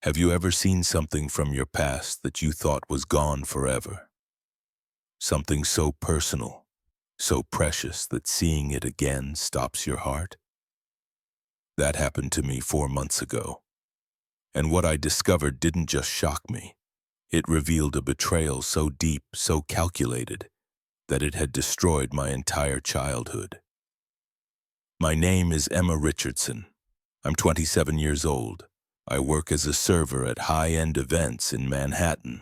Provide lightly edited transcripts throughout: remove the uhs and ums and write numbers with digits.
Have you ever seen something from your past that you thought was gone forever? Something so personal, so precious that seeing it again stops your heart? That happened to me 4 months ago. And what I discovered didn't just shock me. It revealed a betrayal so deep, so calculated, that it had destroyed my entire childhood. My name is Emma Richardson. I'm 27 years old. I work as a server at high-end events in Manhattan.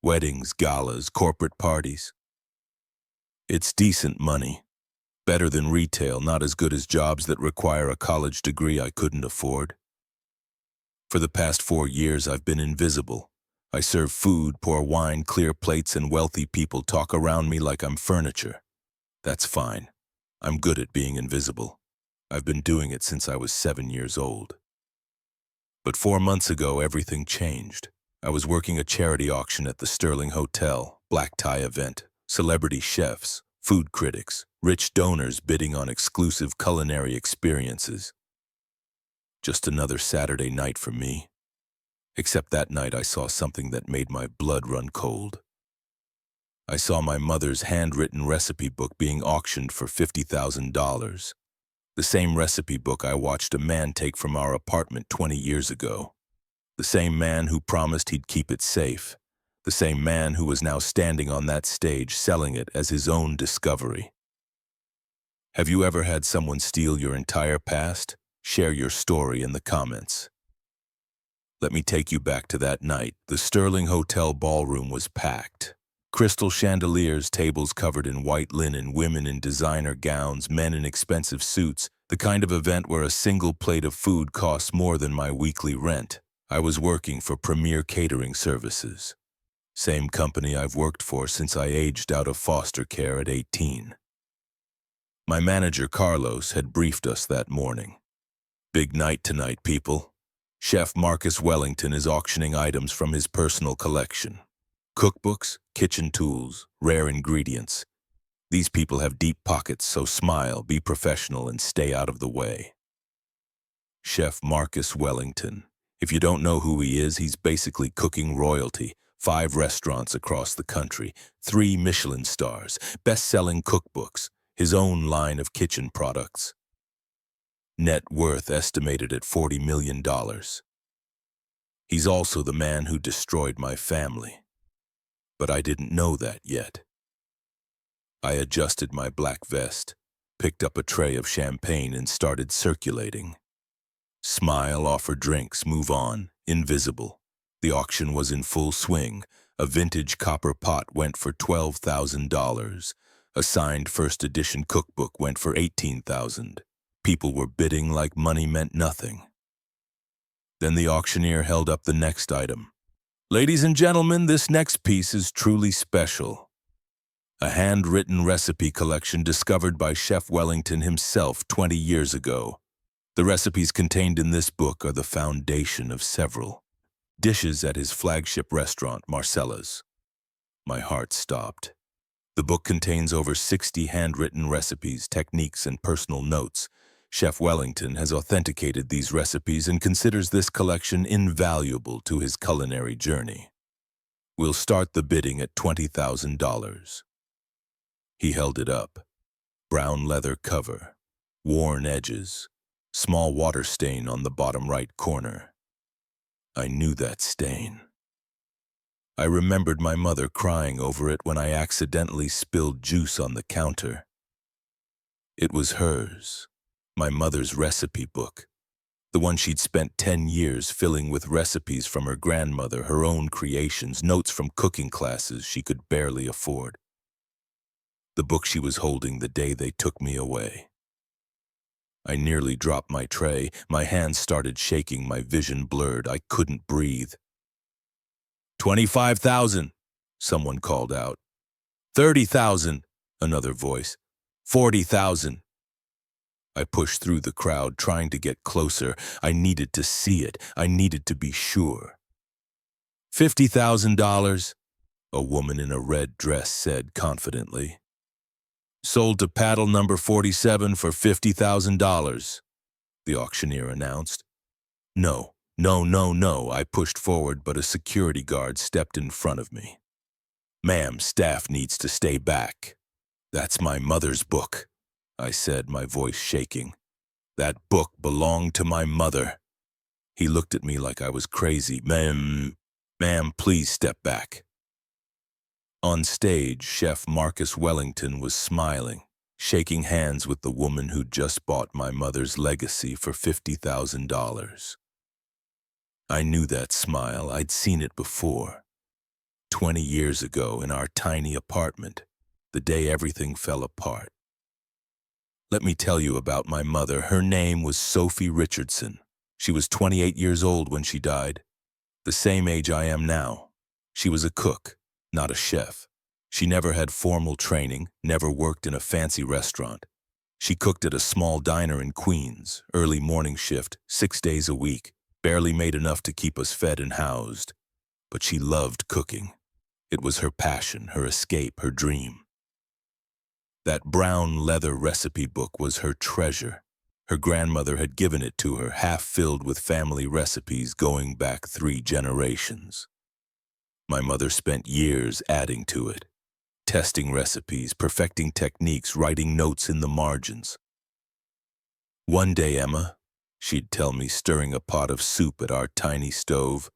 Weddings, galas, corporate parties. It's decent money. Better than retail, not as good as jobs that require a college degree I couldn't afford. For the past 4 years, I've been invisible. I serve food, pour wine, clear plates, and wealthy people talk around me like I'm furniture. That's fine. I'm good at being invisible. I've been doing it since I was 7 years old. But 4 months ago, everything changed. I was working a charity auction at the Sterling Hotel, black tie event, celebrity chefs, food critics, rich donors bidding on exclusive culinary experiences. Just another Saturday night for me. Except that night I saw something that made my blood run cold. I saw my mother's handwritten recipe book being auctioned for $50,000. The same recipe book I watched a man take from our apartment 20 years ago. The same man who promised he'd keep it safe. The same man who was now standing on that stage selling it as his own discovery. Have you ever had someone steal your entire past? Share your story in the comments. Let me take you back to that night. The Sterling Hotel ballroom was packed. Crystal chandeliers, tables covered in white linen, women in designer gowns, men in expensive suits, the kind of event where a single plate of food costs more than my weekly rent. I was working for Premier Catering Services. Same company I've worked for since I aged out of foster care at 18. My manager, Carlos, had briefed us that morning. Big night tonight, people. Chef Marcus Wellington is auctioning items from his personal collection. Cookbooks, kitchen tools, rare ingredients. These people have deep pockets, so smile, be professional, and stay out of the way. Chef Marcus Wellington. If you don't know who he is, he's basically cooking royalty. 5 restaurants across the country, 3 Michelin stars, best-selling cookbooks, his own line of kitchen products. Net worth estimated at $40 million. He's also the man who destroyed my family. But I didn't know that yet. I adjusted my black vest, picked up a tray of champagne and started circulating. Smile, offer drinks, move on, invisible. The auction was in full swing. A vintage copper pot went for $12,000. A signed first edition cookbook went for $18,000. People were bidding like money meant nothing. Then the auctioneer held up the next item. Ladies and gentlemen, this next piece is truly special. A handwritten recipe collection discovered by Chef Wellington himself 20 years ago. The recipes contained in this book are the foundation of several dishes at his flagship restaurant, Marcella's. My heart stopped. The book contains over 60 handwritten recipes, techniques, and personal notes. Chef Wellington has authenticated these recipes and considers this collection invaluable to his culinary journey. We'll start the bidding at $20,000. He held it up. Brown leather cover, worn edges, small water stain on the bottom right corner. I knew that stain. I remembered my mother crying over it when I accidentally spilled juice on the counter. It was hers. My mother's recipe book, the one she'd spent 10 years filling with recipes from her grandmother, her own creations, notes from cooking classes she could barely afford. The book she was holding the day they took me away. I nearly dropped my tray. My hands started shaking, my vision blurred. I couldn't breathe. $25,000, someone called out. $30,000, another voice. $40,000. I pushed through the crowd, trying to get closer. I needed to see it. I needed to be sure. $50,000, a woman in a red dress said confidently. Sold to paddle number 47 for $50,000, the auctioneer announced. No, No, no, no, I pushed forward, but a security guard stepped in front of me. Ma'am, staff needs to stay back. That's my mother's book, I said, my voice shaking. That book belonged to my mother. He looked at me like I was crazy. Ma'am, please step back. On stage, Chef Marcus Wellington was smiling, shaking hands with the woman who'd just bought my mother's legacy for $50,000. I knew that smile. I'd seen it before. 20 years ago in our tiny apartment, the day everything fell apart. Let me tell you about my mother. Her name was Sophie Richardson. She was 28 years old when she died, the same age I am now. She was a cook, not a chef. She never had formal training, never worked in a fancy restaurant. She cooked at a small diner in Queens, early morning shift, 6 days a week, barely made enough to keep us fed and housed. But she loved cooking. It was her passion, her escape, her dream. That brown leather recipe book was her treasure. Her grandmother had given it to her, half filled with family recipes going back 3 generations. My mother spent years adding to it, testing recipes, perfecting techniques, writing notes in the margins. One day, Emma, she'd tell me, stirring a pot of soup at our tiny stove,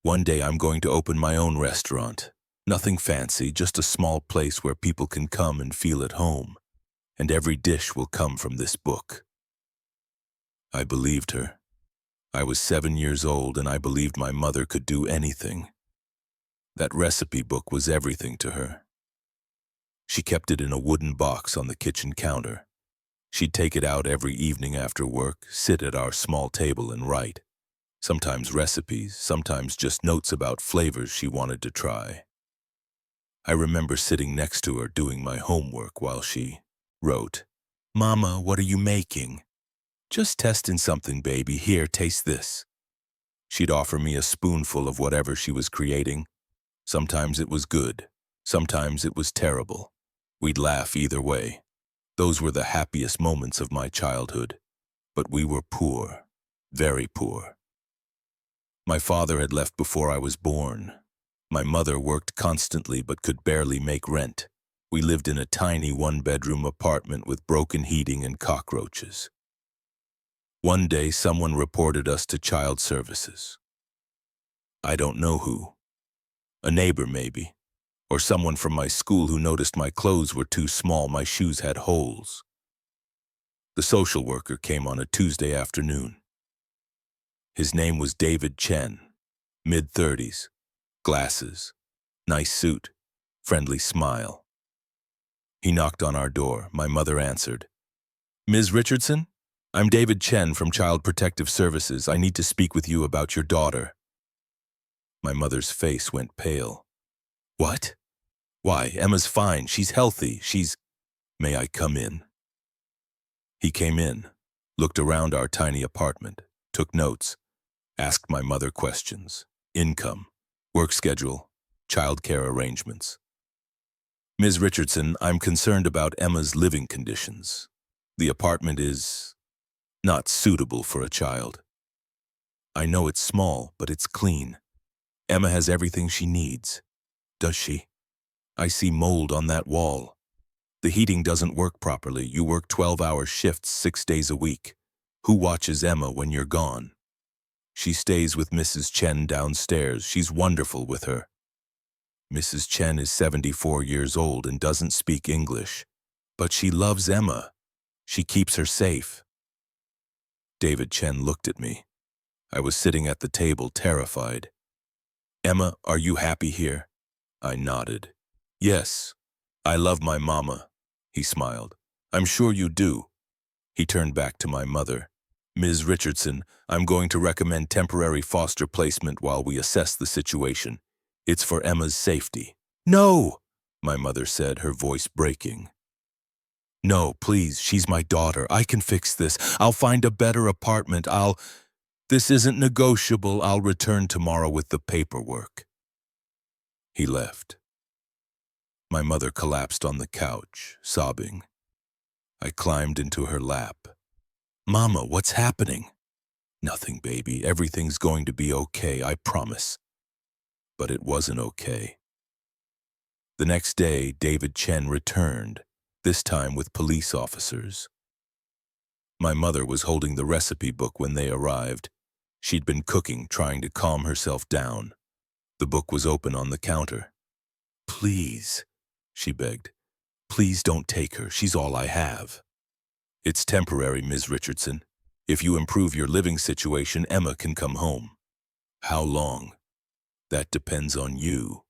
one day I'm going to open my own restaurant. Nothing fancy, just a small place where people can come and feel at home, and every dish will come from this book. I believed her. I was 7 years old, and I believed my mother could do anything. That recipe book was everything to her. She kept it in a wooden box on the kitchen counter. She'd take it out every evening after work, sit at our small table and write. Sometimes recipes, sometimes just notes about flavors she wanted to try. I remember sitting next to her doing my homework while she wrote. "Mama, what are you making?" "Just testing something, baby. Here, taste this." She'd offer me a spoonful of whatever she was creating. Sometimes it was good. Sometimes it was terrible. We'd laugh either way. Those were the happiest moments of my childhood. But we were poor, very poor. My father had left before I was born. My mother worked constantly but could barely make rent. We lived in a tiny 1-bedroom apartment with broken heating and cockroaches. One day, someone reported us to child services. I don't know who. A neighbor, maybe. Or someone from my school who noticed my clothes were too small, my shoes had holes. The social worker came on a Tuesday afternoon. His name was David Chen, mid-30s, glasses, nice suit, friendly smile. He knocked on our door. My mother answered. "Ms. Richardson? I'm David Chen from Child Protective Services. I need to speak with you about your daughter." My mother's face went pale. "What? Why, Emma's fine. She's healthy. May I come in?" He came in, looked around our tiny apartment, took notes, asked my mother questions. Income, work schedule, childcare arrangements. "Ms. Richardson, I'm concerned about Emma's living conditions. The apartment is not suitable for a child. I know it's small, but it's clean. Emma has everything she needs. Does she? I see mold on that wall. The heating doesn't work properly. You work 12-hour shifts 6 days a week. Who watches Emma when you're gone? She stays with Mrs. Chen downstairs. She's wonderful with her. Mrs. Chen is 74 years old and doesn't speak English. But she loves Emma. She keeps her safe." David Chen looked at me. I was sitting at the table, terrified. "Emma, are you happy here?" I nodded. "Yes, I love my mama," he smiled. "I'm sure you do." He turned back to my mother. "Ms. Richardson, I'm going to recommend temporary foster placement while we assess the situation. It's for Emma's safety." "No," my mother said, her voice breaking. "No, please, she's my daughter. I can fix this. I'll find a better apartment. This isn't negotiable. I'll return tomorrow with the paperwork." He left. My mother collapsed on the couch, sobbing. I climbed into her lap. "Mama, what's happening?" Nothing, baby. Everything's going to be okay, I promise. But it wasn't okay. The next day, David Chen returned, this time with police officers. My mother was holding the recipe book when they arrived. She'd been cooking, trying to calm herself down. The book was open on the counter. "Please," she begged. "Please don't take her. She's all I have." "It's temporary, Ms. Richardson. If you improve your living situation, Emma can come home." "How long?" "That depends on you."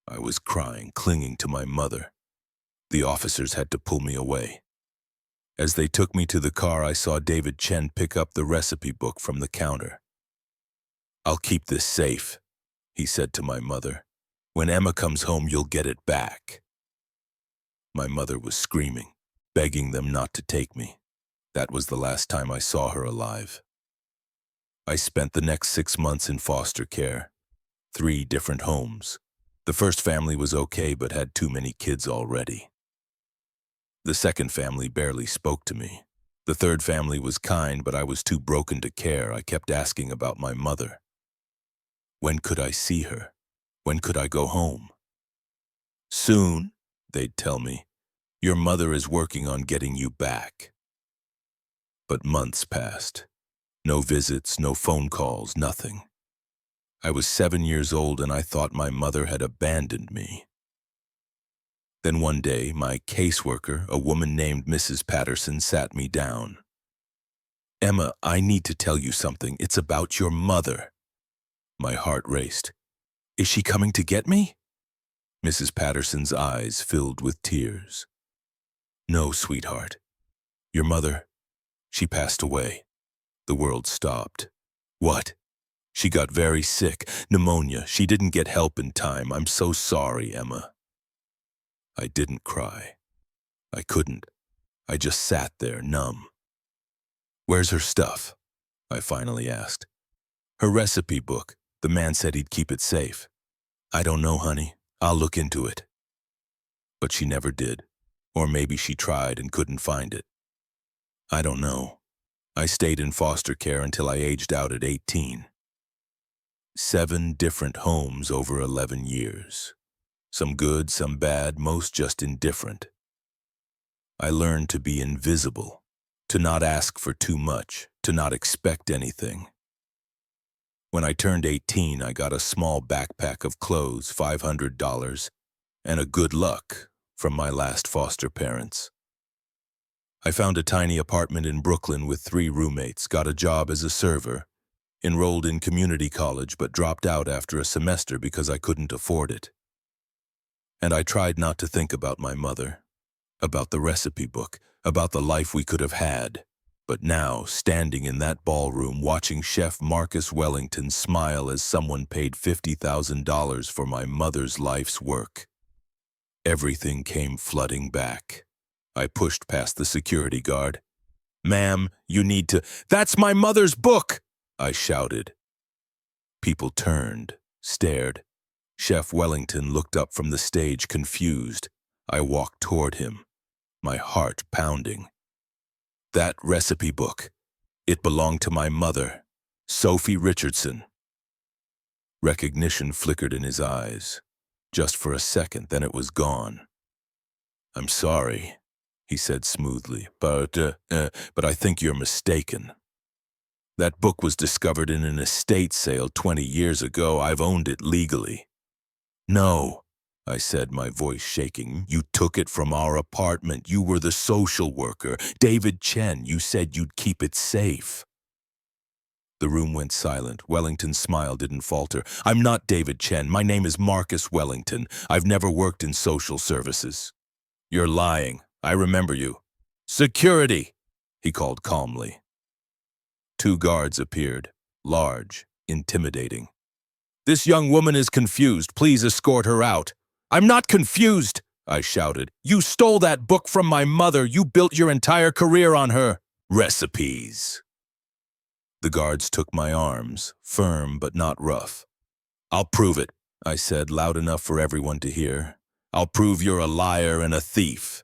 I was crying, clinging to my mother. The officers had to pull me away. As they took me to the car, I saw David Chen pick up the recipe book from the counter. "I'll keep this safe," he said to my mother. "When Emma comes home, you'll get it back." My mother was screaming, begging them not to take me. That was the last time I saw her alive. I spent the next 6 months in foster care, 3 different homes. The first family was okay, but had too many kids already. The second family barely spoke to me. The third family was kind, but I was too broken to care. I kept asking about my mother. When could I see her? When could I go home? "Soon," they'd tell me. "Your mother is working on getting you back." But months passed. No visits, no phone calls, nothing. I was 7 years old and I thought my mother had abandoned me. Then one day, my caseworker, a woman named Mrs. Patterson, sat me down. "Emma, I need to tell you something. It's about your mother." My heart raced. "Is she coming to get me?" Mrs. Patterson's eyes filled with tears. "No, sweetheart. Your mother, she passed away." The world stopped. "What?" "She got very sick. Pneumonia. She didn't get help in time. I'm so sorry, Emma." I didn't cry. I couldn't. I just sat there, numb. "Where's her stuff?" I finally asked. "Her recipe book. The man said he'd keep it safe." "I don't know, honey. I'll look into it." But she never did. Or maybe she tried and couldn't find it. I don't know. I stayed in foster care until I aged out at 18. 7 different homes over 11 years. Some good, some bad, most just indifferent. I learned to be invisible, to not ask for too much, to not expect anything. When I turned 18, I got a small backpack of clothes, $500, and a good luck from my last foster parents. I found a tiny apartment in Brooklyn with 3 roommates, got a job as a server, enrolled in community college but dropped out after a semester because I couldn't afford it. And I tried not to think about my mother, about the recipe book, about the life we could have had. But now, standing in that ballroom, watching Chef Marcus Wellington smile as someone paid $50,000 for my mother's life's work, everything came flooding back. I pushed past the security guard. "Ma'am, you need to—" "That's my mother's book!" I shouted. People turned, stared. Chef Wellington looked up from the stage, confused. I walked toward him, my heart pounding. "That recipe book. It belonged to my mother, Sophie Richardson." Recognition flickered in his eyes. Just for a second, then it was gone. "I'm sorry," he said smoothly, but I think you're mistaken. That book was discovered in an estate sale 20 years ago. I've owned it legally." "No," I said, my voice shaking. "You took it from our apartment. You were the social worker. David Chen, you said you'd keep it safe." The room went silent. Wellington's smile didn't falter. "I'm not David Chen. My name is Marcus Wellington. I've never worked in social services." "You're lying. I remember you." "Security!" he called calmly. 2 guards appeared, large, intimidating. "This young woman is confused. Please escort her out." "I'm not confused," I shouted. "You stole that book from my mother. You built your entire career on her recipes." The guards took my arms, firm but not rough. "I'll prove it," I said, loud enough for everyone to hear. "I'll prove you're a liar and a thief."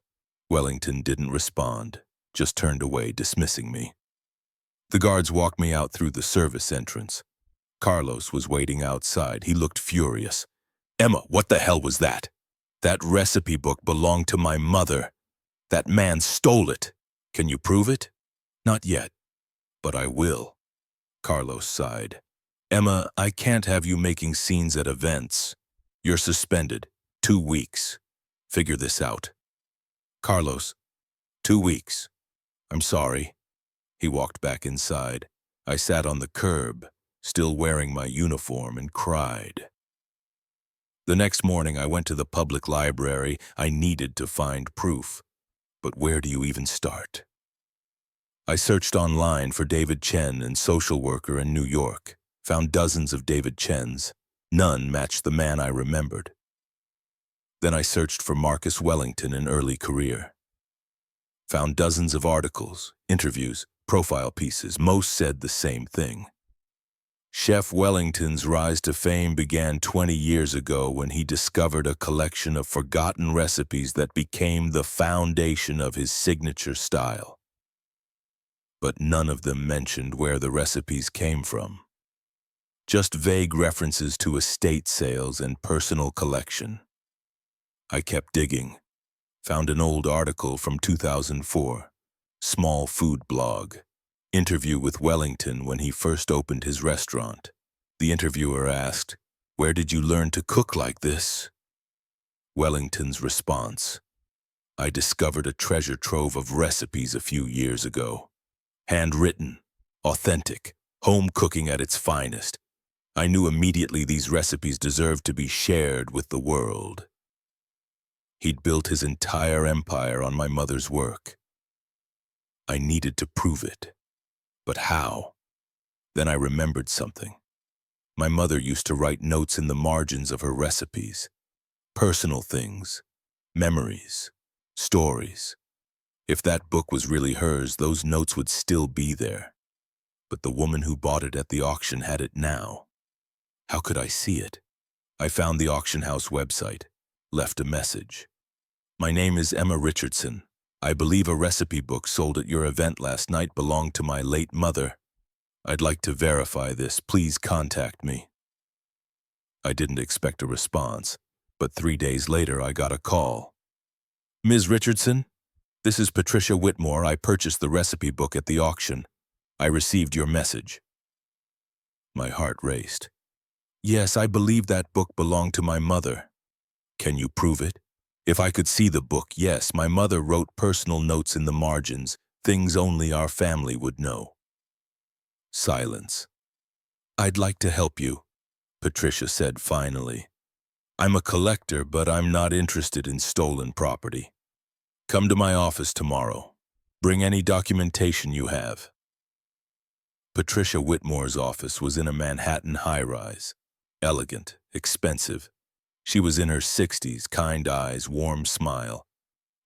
Wellington didn't respond, just turned away, dismissing me. The guards walked me out through the service entrance. Carlos was waiting outside. He looked furious. "Emma, what the hell was that? That recipe book belonged to my mother. That man stole it. Can you prove it?" "Not yet, but I will." Carlos sighed. "Emma, I can't have you making scenes at events. You're suspended. 2 weeks. Figure this out." "Carlos, 2 weeks. I'm sorry." He walked back inside. I sat on the curb, still wearing my uniform, and cried. The next morning, I went to the public library. I needed to find proof. But where do you even start? I searched online for David Chen and social worker in New York. Found dozens of David Chens. None matched the man I remembered. Then I searched for Marcus Wellington in early career. Found dozens of articles, interviews, profile pieces. Most said the same thing. Chef Wellington's rise to fame began 20 years ago when he discovered a collection of forgotten recipes that became the foundation of his signature style. But none of them mentioned where the recipes came from. Just vague references to estate sales and personal collection. I kept digging. Found an old article from 2004, small food blog. Interview with Wellington when he first opened his restaurant. The interviewer asked, "Where did you learn to cook like this?" Wellington's response, "I discovered a treasure trove of recipes a few years ago. Handwritten, authentic, home cooking at its finest. I knew immediately these recipes deserved to be shared with the world." He'd built his entire empire on my mother's work. I needed to prove it. But how? Then I remembered something. My mother used to write notes in the margins of her recipes. Personal things, memories, stories. If that book was really hers, those notes would still be there. But the woman who bought it at the auction had it now. How could I see it? I found the auction house website, left a message. "My name is Emma Richardson. I believe a recipe book sold at your event last night belonged to my late mother. I'd like to verify this. Please contact me." I didn't expect a response, but 3 days later I got a call. "Ms. Richardson, this is Patricia Whitmore. I purchased the recipe book at the auction. I received your message." My heart raced. "Yes, I believe that book belonged to my mother. Can you prove it?" If I could see the book, yes, my mother wrote personal notes in the margins, things only our family would know. Silence. "I'd like to help you," Patricia said finally. "I'm a collector, but I'm not interested in stolen property. Come to my office tomorrow. Bring any documentation you have." Patricia Whitmore's office was in a Manhattan high-rise. Elegant, expensive. She was in her 60s, kind eyes, warm smile.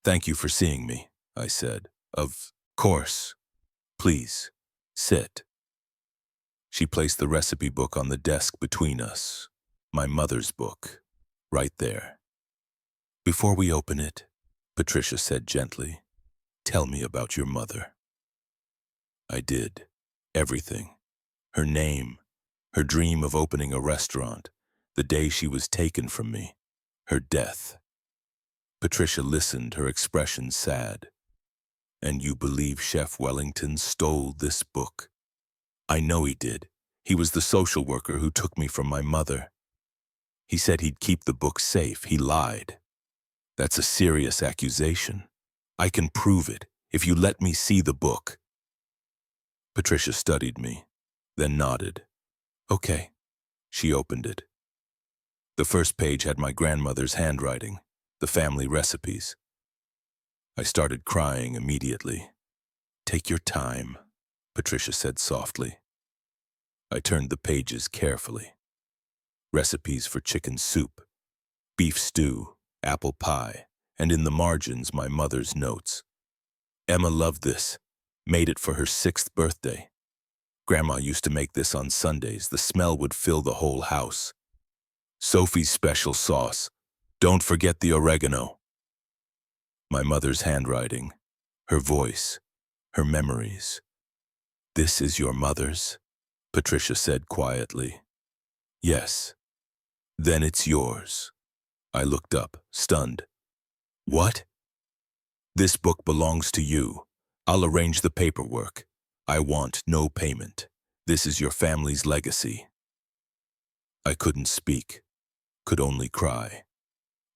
"Thank you for seeing me," I said. "Of course. Please, sit." She placed the recipe book on the desk between us. My mother's book, right there. "Before we open it," Patricia said gently, "tell me about your mother." I did. Everything. Her name, her dream of opening a restaurant, the day she was taken from me, her death. Patricia listened, her expression sad. "And you believe Chef Wellington stole this book?" "I know he did. He was the social worker who took me from my mother. He said he'd keep the book safe. He lied. That's a serious accusation. I can prove it if you let me see the book." Patricia studied me, then nodded. "Okay." She opened it. The first page had my grandmother's handwriting, the family recipes. I started crying immediately. "Take your time," Patricia said softly. I turned the pages carefully. Recipes for chicken soup, beef stew, apple pie, and in the margins my mother's notes. "Emma loved this, made it for her 6th birthday. Grandma used to make this on Sundays. The smell would fill the whole house. Sophie's special sauce. Don't forget the oregano." My mother's handwriting, her voice, her memories. "This is your mother's?" Patricia said quietly. "Yes." "Then it's yours." I looked up, stunned. "What?" "This book belongs to you. I'll arrange the paperwork. I want no payment. This is your family's legacy." I couldn't speak, could only cry.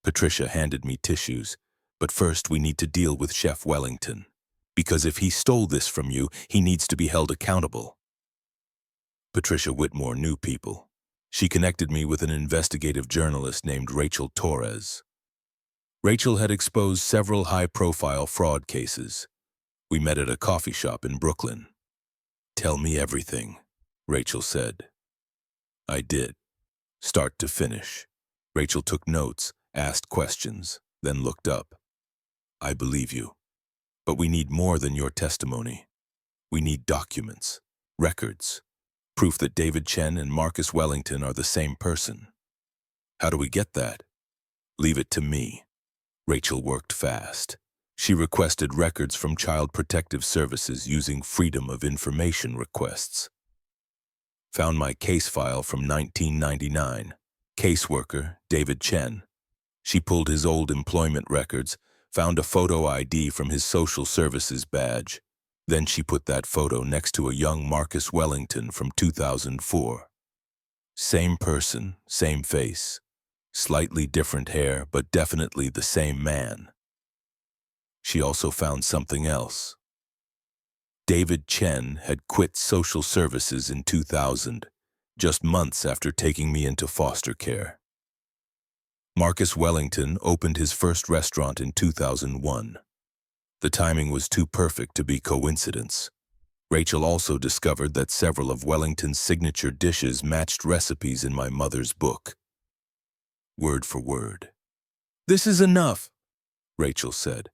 Patricia handed me tissues, but first we need to deal with Chef Wellington. Because if he stole this from you, he needs to be held accountable. Patricia Whitmore knew people. She connected me with an investigative journalist named Rachel Torres. Rachel had exposed several high-profile fraud cases. We met at a coffee shop in Brooklyn. "Tell me everything," Rachel said. I did, start to finish. Rachel took notes, asked questions, then looked up. "I believe you. But we need more than your testimony. We need documents, records, proof that David Chen and Marcus Wellington are the same person." "How do we get that?" "Leave it to me." Rachel worked fast. She requested records from Child Protective Services using Freedom of Information requests. Found my case file from 1999. Caseworker, David Chen. She pulled his old employment records, found a photo ID from his social services badge. Then she put that photo next to a young Marcus Wellington from 2004. Same person, same face. Slightly different hair, but definitely the same man. She also found something else. David Chen had quit social services in 2000, just months after taking me into foster care. Marcus Wellington opened his first restaurant in 2001. The timing was too perfect to be coincidence. Rachel also discovered that several of Wellington's signature dishes matched recipes in my mother's book. Word for word. "This is enough," Rachel said.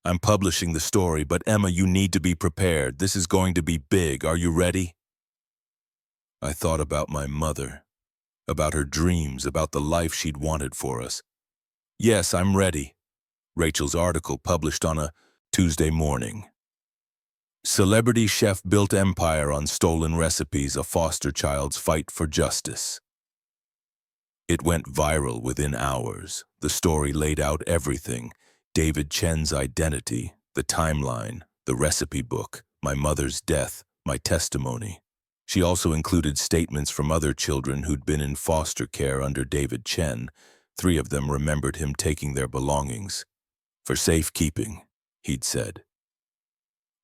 "I'm publishing the story, but Emma, you need to be prepared. This is going to be big. Are you ready?" I thought about my mother, about her dreams, about the life she'd wanted for us. "Yes, I'm ready." Rachel's article published on a Tuesday morning. "Celebrity chef built empire on stolen recipes, a foster child's fight for justice." It went viral within hours. The story laid out everything: David Chen's identity, the timeline, the recipe book, my mother's death, my testimony. She also included statements from other children who'd been in foster care under David Chen. 3 of them remembered him taking their belongings. "For safekeeping," he'd said.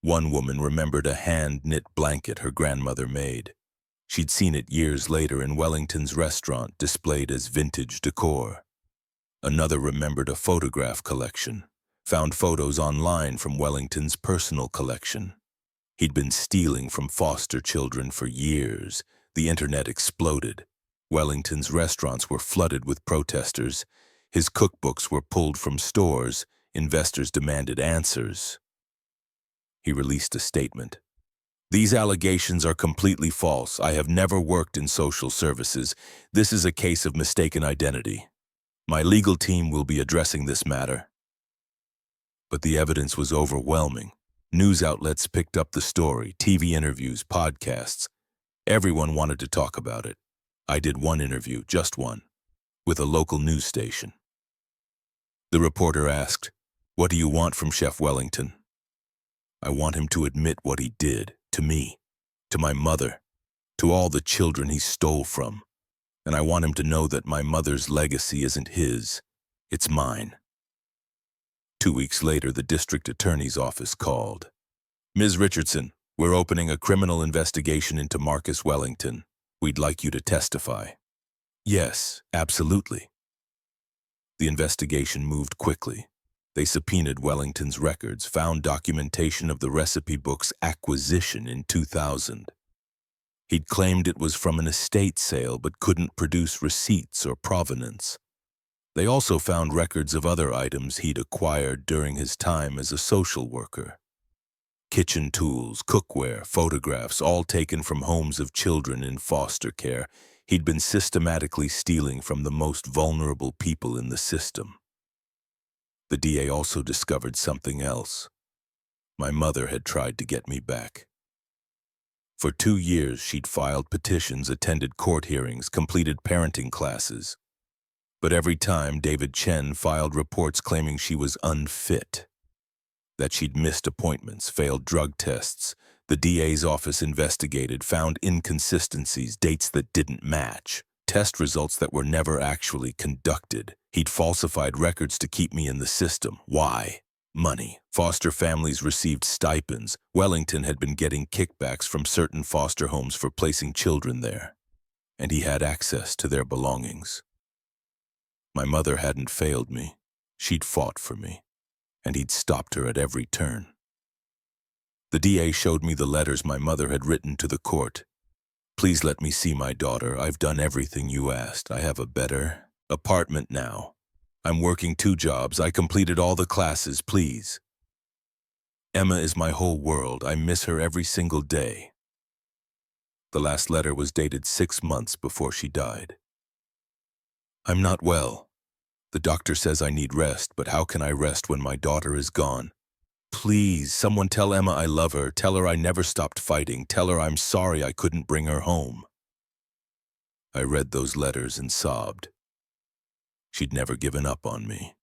One woman remembered a hand-knit blanket her grandmother made. She'd seen it years later in Wellington's restaurant, displayed as vintage decor. Another remembered a photograph collection, found photos online from Wellington's personal collection. He'd been stealing from foster children for years. The internet exploded. Wellington's restaurants were flooded with protesters. His cookbooks were pulled from stores. Investors demanded answers. He released a statement. "These allegations are completely false. I have never worked in social services. This is a case of mistaken identity. My legal team will be addressing this matter." But the evidence was overwhelming. News outlets picked up the story, TV interviews, podcasts. Everyone wanted to talk about it. I did one interview, just one, with a local news station. The reporter asked, "What do you want from Chef Wellington?" "I want him to admit what he did, to me, to my mother, to all the children he stole from. And I want him to know that my mother's legacy isn't his, it's mine." 2 weeks later, the district attorney's office called. "Ms. Richardson, we're opening a criminal investigation into Marcus Wellington. We'd like you to testify." "Yes, absolutely." The investigation moved quickly. They subpoenaed Wellington's records, found documentation of the recipe book's acquisition in 2000. He'd claimed it was from an estate sale but couldn't produce receipts or provenance. They also found records of other items he'd acquired during his time as a social worker. Kitchen tools, cookware, photographs, all taken from homes of children in foster care. He'd been systematically stealing from the most vulnerable people in the system. The DA also discovered something else. My mother had tried to get me back. For 2 years, she'd filed petitions, attended court hearings, completed parenting classes. But every time, David Chen filed reports claiming she was unfit, that she'd missed appointments, failed drug tests. The DA's office investigated, found inconsistencies, dates that didn't match, test results that were never actually conducted. He'd falsified records to keep me in the system. Why? Money. Foster families received stipends. Wellington had been getting kickbacks from certain foster homes for placing children there, and he had access to their belongings. My mother hadn't failed me. She'd fought for me, and he'd stopped her at every turn. The DA showed me the letters my mother had written to the court. Please let me see my daughter. I've done everything you asked. I have a better apartment now. I'm working 2 jobs. I completed all the classes, please. Emma is my whole world. I miss her every single day. The last letter was dated 6 months before she died. I'm not well. The doctor says I need rest, but how can I rest when my daughter is gone? Please, someone tell Emma I love her. Tell her I never stopped fighting. Tell her I'm sorry I couldn't bring her home. I read those letters and sobbed. She'd never given up on me.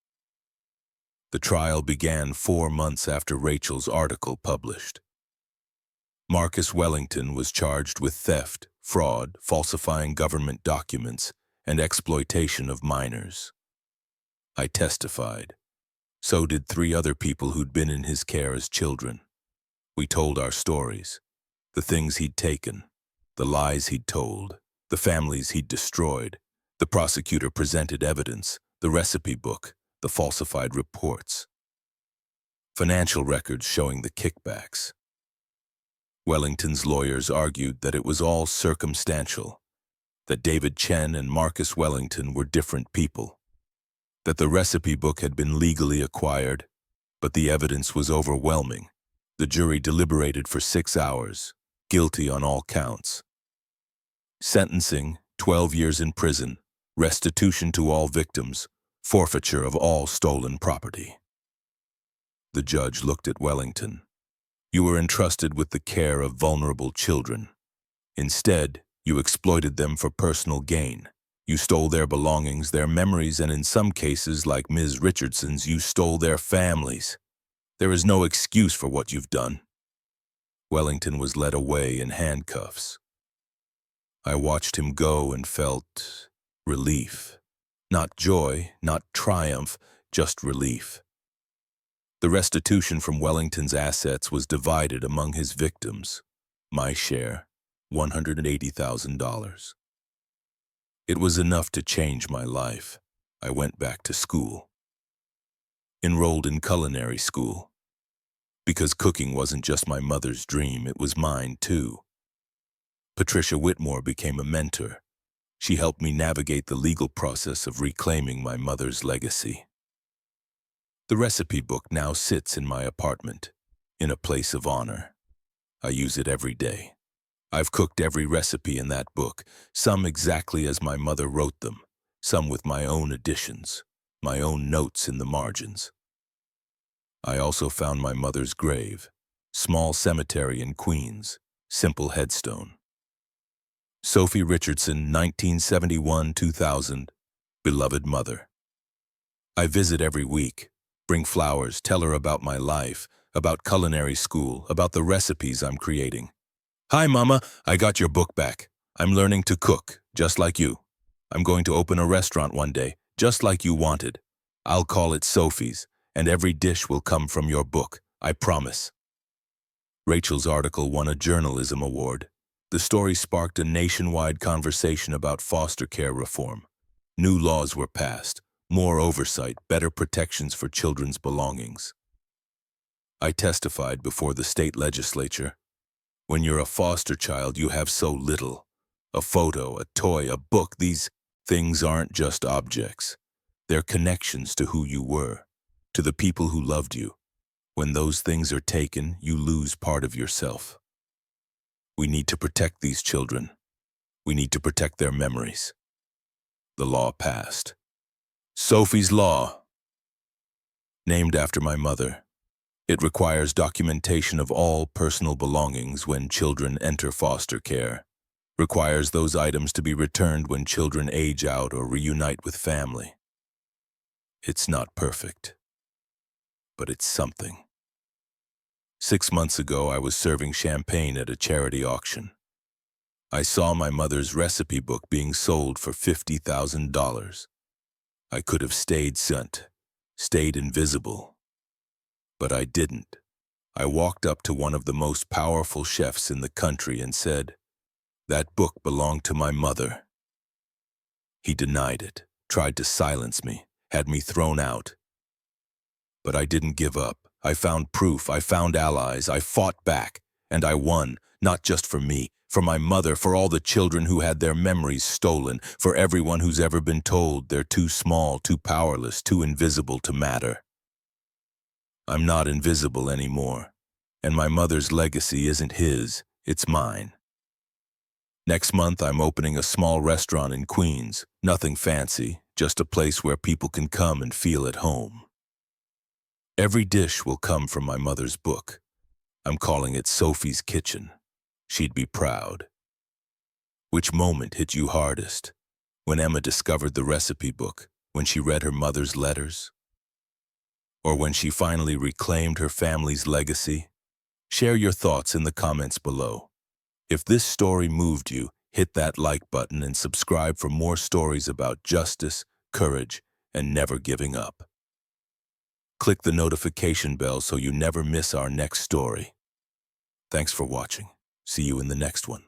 The trial began 4 months after Rachel's article published. Marcus Wellington was charged with theft, fraud, falsifying government documents, and exploitation of minors. I testified. So did 3 other people who'd been in his care as children. We told our stories, the things he'd taken, the lies he'd told, the families he'd destroyed. The prosecutor presented evidence, the recipe book, the falsified reports, financial records showing the kickbacks. Wellington's lawyers argued that it was all circumstantial, that David Chen and Marcus Wellington were different people, that the recipe book had been legally acquired, but the evidence was overwhelming. The jury deliberated for 6 hours, guilty on all counts. Sentencing, 12 years in prison, restitution to all victims, forfeiture of all stolen property. The judge looked at Wellington. You were entrusted with the care of vulnerable children. Instead, you exploited them for personal gain. You stole their belongings, their memories, and in some cases, like Ms. Richardson's, you stole their families. There is no excuse for what you've done. Wellington was led away in handcuffs. I watched him go and felt relief. Not joy, not triumph, just relief. The restitution from Wellington's assets was divided among his victims. My share, $180,000. It was enough to change my life. I went back to school. Enrolled in culinary school. Because cooking wasn't just my mother's dream, it was mine too. Patricia Whitmore became a mentor. She helped me navigate the legal process of reclaiming my mother's legacy. The recipe book now sits in my apartment, in a place of honor. I use it every day. I've cooked every recipe in that book, some exactly as my mother wrote them, some with my own additions, my own notes in the margins. I also found my mother's grave, small cemetery in Queens, simple headstone. Sophie Richardson, 1971-2000, beloved mother. I visit every week, bring flowers, tell her about my life, about culinary school, about the recipes I'm creating. Hi, Mama, I got your book back. I'm learning to cook, just like you. I'm going to open a restaurant one day, just like you wanted. I'll call it Sophie's, and every dish will come from your book, I promise. Rachel's article won a journalism award. The story sparked a nationwide conversation about foster care reform. New laws were passed, more oversight, better protections for children's belongings. I testified before the state legislature. When you're a foster child, you have so little. A photo, a toy, a book, these things aren't just objects. They're connections to who you were, to the people who loved you. When those things are taken, you lose part of yourself. We need to protect these children. We need to protect their memories. The law passed. Sophie's Law. Named after my mother. It requires documentation of all personal belongings when children enter foster care, requires those items to be returned when children age out or reunite with family. It's not perfect, but it's something. 6 months ago, I was serving champagne at a charity auction. I saw my mother's recipe book being sold for $50,000. I could have stayed invisible, but I didn't. I walked up to one of the most powerful chefs in the country and said, "That book belonged to my mother." He denied it, tried to silence me, had me thrown out. But I didn't give up. I found proof, I found allies, I fought back, and I won, not just for me, for my mother, for all the children who had their memories stolen, for everyone who's ever been told they're too small, too powerless, too invisible to matter. I'm not invisible anymore, and my mother's legacy isn't his, it's mine. Next month, I'm opening a small restaurant in Queens, nothing fancy, just a place where people can come and feel at home. Every dish will come from my mother's book. I'm calling it Sophie's Kitchen. She'd be proud. Which moment hit you hardest? When Emma discovered the recipe book, when she read her mother's letters? Or when she finally reclaimed her family's legacy? Share your thoughts in the comments below. If this story moved you, hit that like button and subscribe for more stories about justice, courage, and never giving up. Click the notification bell so you never miss our next story. Thanks for watching. See you in the next one.